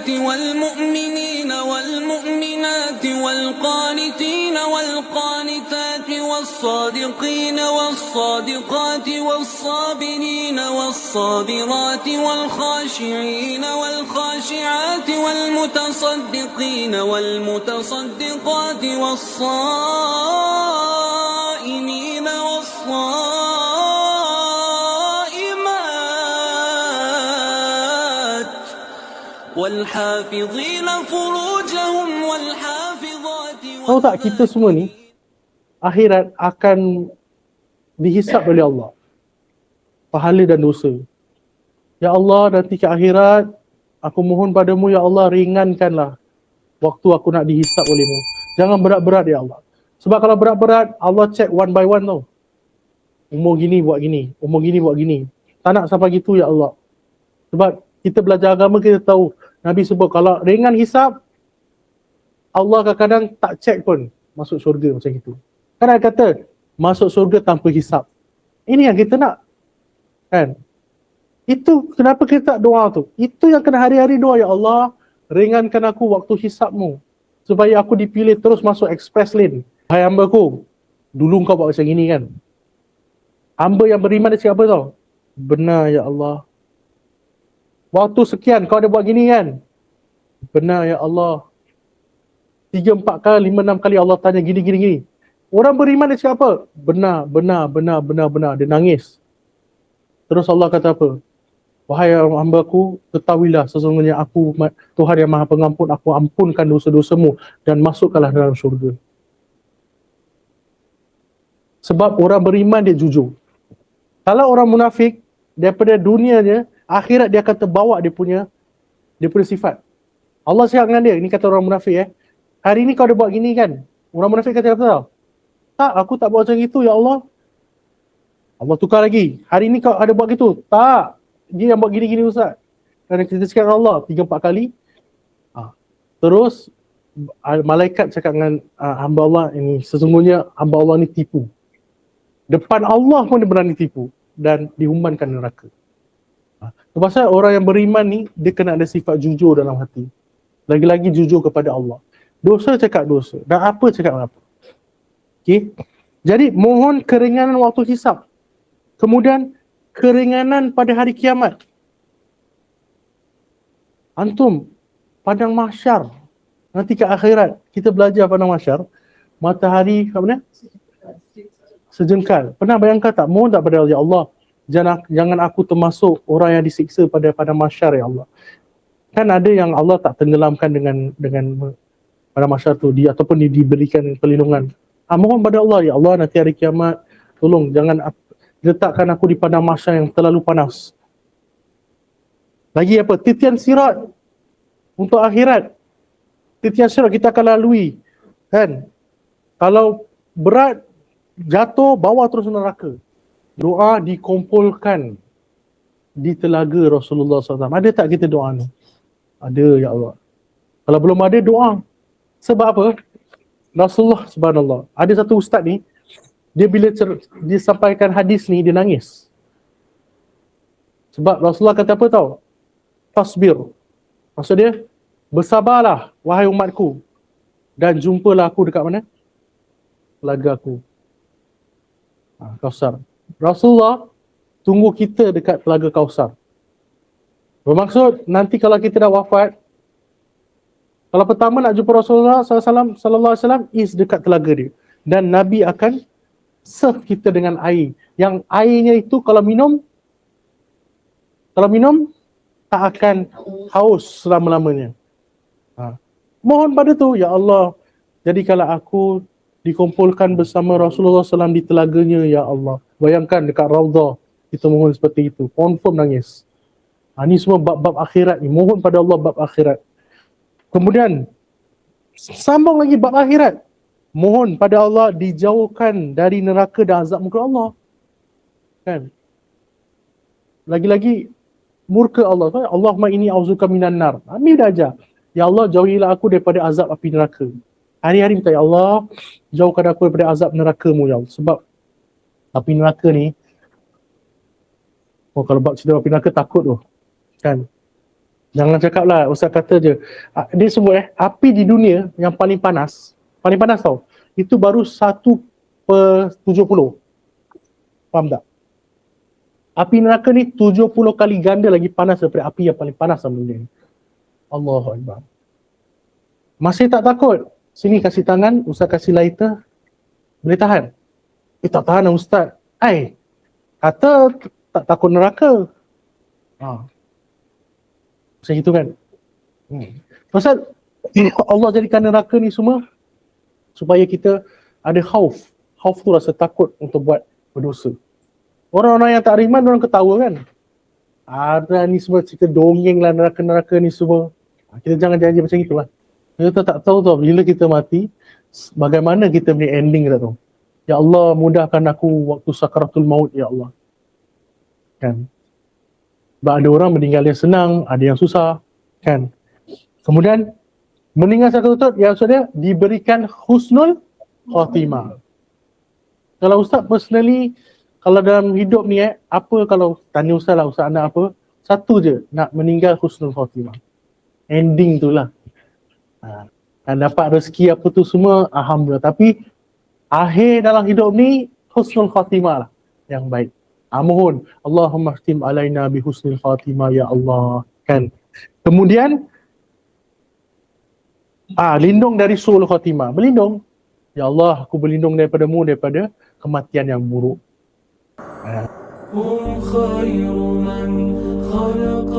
والمؤمنات والمؤمنين والمؤمنات والقانتين والقانتات والصادقين والصادقات والصابرين والصابرات والخاشعين والخاشعات والمتصدقين والمتصدقات والصائمين والصائمات والحافظين فروجهم والحافظات Tahu tak kita semua ni akhirat akan dihisap oleh Allah, pahala dan dosa. Ya Allah, nanti ke akhirat aku mohon padamu ya Allah, ringankanlah waktu aku nak dihisap olehmu. Jangan berat-berat ya Allah. Sebab kalau berat-berat, Allah check one by one tau. Umur gini buat gini, umur gini buat gini. Tak nak sampai gitu ya Allah. Sebab kita belajar agama, kita tahu Nabi sebut kalau ringan hisap, Allah kadang-kadang tak check pun masuk syurga macam itu. Kan ada kata masuk syurga tanpa hisap. Ini yang kita nak. Kan? Itu kenapa kita tak doa tu? Itu yang kena hari-hari doa, ya Allah, ringankan aku waktu hisapmu supaya aku dipilih terus masuk express lane. Hai hamba ku, dulu kau buat macam gini kan? Hamba yang beriman dia cakap apa tau? Benar ya Allah. Waktu sekian kau ada buat gini kan? Benar ya Allah. 3, 4 kali, 5, 6 kali Allah tanya gini. Orang beriman dia cakap apa? Benar. Dia nangis. Terus Allah kata apa? Wahai hamba-Ku, ketahuilah sesungguhnya aku Tuhan yang Maha Pengampun, aku ampunkan dosa-dosamu dan masukkanlah dalam syurga. Sebab orang beriman dia jujur. Kalau orang munafik, daripada dunianya, akhirat dia akan terbawa dia punya sifat. Allah cakap dengan dia, ini kata orang munafik hari ni kau ada buat gini kan? Orang munafik kata apa tau? Tak, aku tak buat macam itu ya Allah. Allah tukar lagi. Hari ni kau ada buat gitu? Tak. Dia yang buat gini-gini Ustaz. Kerana kita cakap dengan Allah 3, 4 kali. Terus malaikat cakap dengan hamba Allah ini, sesungguhnya hamba Allah ni tipu. Depan Allah pun dia berani tipu dan diumbankan neraka. Pasal orang yang beriman ni, dia kena ada sifat jujur dalam hati. Lagi-lagi jujur kepada Allah. Dosa cakap dosa. Dan apa cakap apa. Okay. Jadi mohon keringanan waktu hisap. Kemudian keringanan pada hari kiamat. Antum, padang mahsyar. Nanti ke akhirat, kita belajar padang mahsyar. Matahari, apa mana? Sejengkal. Pernah bayangkan tak? Mohon tak pada Allah, ya Allah, jangan aku termasuk orang yang disiksa pada padang mahsyar ya Allah. Kan ada yang Allah tak tenggelamkan dengan pada mahsyar tu, dia ataupun diberikan perlindungan. Mohon pada Allah, ya Allah, nanti hari kiamat, tolong jangan letakkan aku di padang mahsyar yang terlalu panas. Lagi apa? Titian sirat untuk akhirat. Titian sirat kita akan lalui. Kan? Kalau berat, jatuh, bawa terus neraka. Doa dikumpulkan di telaga Rasulullah SAW. Ada tak kita doa ni? Ada ya Allah. Kalau belum ada, doa. Sebab apa? Rasulullah subhanallah. Ada satu ustaz ni, dia bila dia sampaikan hadis ni, dia nangis. Sebab Rasulullah kata apa tau? Tasbir. Maksud dia, bersabarlah wahai umatku dan jumpalah aku dekat mana? Telaga aku. Kausar. Rasulullah tunggu kita dekat telaga Kausar. Bermaksud nanti kalau kita dah wafat, kalau pertama nak jumpa Rasulullah sallallahu alaihi wasallam is dekat telaga dia, dan Nabi akan serve kita dengan air. Yang airnya itu kalau minum tak akan haus selama-lamanya. Mohon pada tu, ya Allah, jadikanlah aku dikumpulkan bersama Rasulullah SAW di telaganya, ya Allah. Bayangkan dekat Raudhah kita mohon seperti itu, confirm nangis. Ini semua bab-bab akhirat ni, mohon pada Allah bab akhirat. Kemudian sambung lagi bab akhirat, mohon pada Allah dijauhkan dari neraka dan azab muka Allah. Kan? Lagi-lagi murka Allah. Allahumma inni a'udzuka minan nar. Amin dah ajar. Ya Allah, jauhilah aku daripada azab api neraka. Hari-hari minta, ya Allah, jauhkan aku daripada azab neraka-Mu ya Allah. Sebab api neraka ni, kalau bab cerita api neraka takut tu. Kan? Jangan cakap lah, Ustaz kata je. Dia sebut api di dunia yang paling panas tau, itu baru 1/70. Faham tak? Api neraka ni 70 kali ganda lagi panas daripada api yang paling panas dalam dunia ni. Allahu Akbar. Masih tak takut? Sini kasih tangan, Ustaz kasih lighter. Boleh tahan? Tak tahan lah Ustaz. Kata tak takut neraka. Macam itu kan? Pasal Allah jadikan neraka ni semua supaya kita ada khauf. Khauf tu rasa takut untuk buat berdosa. Orang-orang yang tak beriman, orang ketawa kan? Ada ni semua cerita dongeng lah neraka-neraka ni semua. Kita jangan janji macam itulah. Kita tak tahu tau bila kita mati, bagaimana kita punya ending kita tahu. Ya Allah, mudahkan aku waktu sakaratul maut, Ya Allah. Kan? Sebab ada orang meninggal yang senang, ada yang susah. Kan? Kemudian, meninggal sakaratul maut, yang maksudnya diberikan husnul khatimah. Kalau Ustaz personally, kalau dalam hidup ni apa kalau tanya Ustaz lah, Ustaz nak apa? Satu je, nak meninggal husnul khatimah. Ending tu lah. Dan dapat rezeki apa tu semua, alhamdulillah. Tapi akhir dalam hidup ni husnul khatimah lah yang baik. Mohon Allahumma khtim alaina bi husnul khatimah ya Allah. Kan? Kemudian lindung dari suul khatimah. Berlindung. Ya Allah, aku berlindung daripadamu daripada kematian yang buruk. هم خير من خلق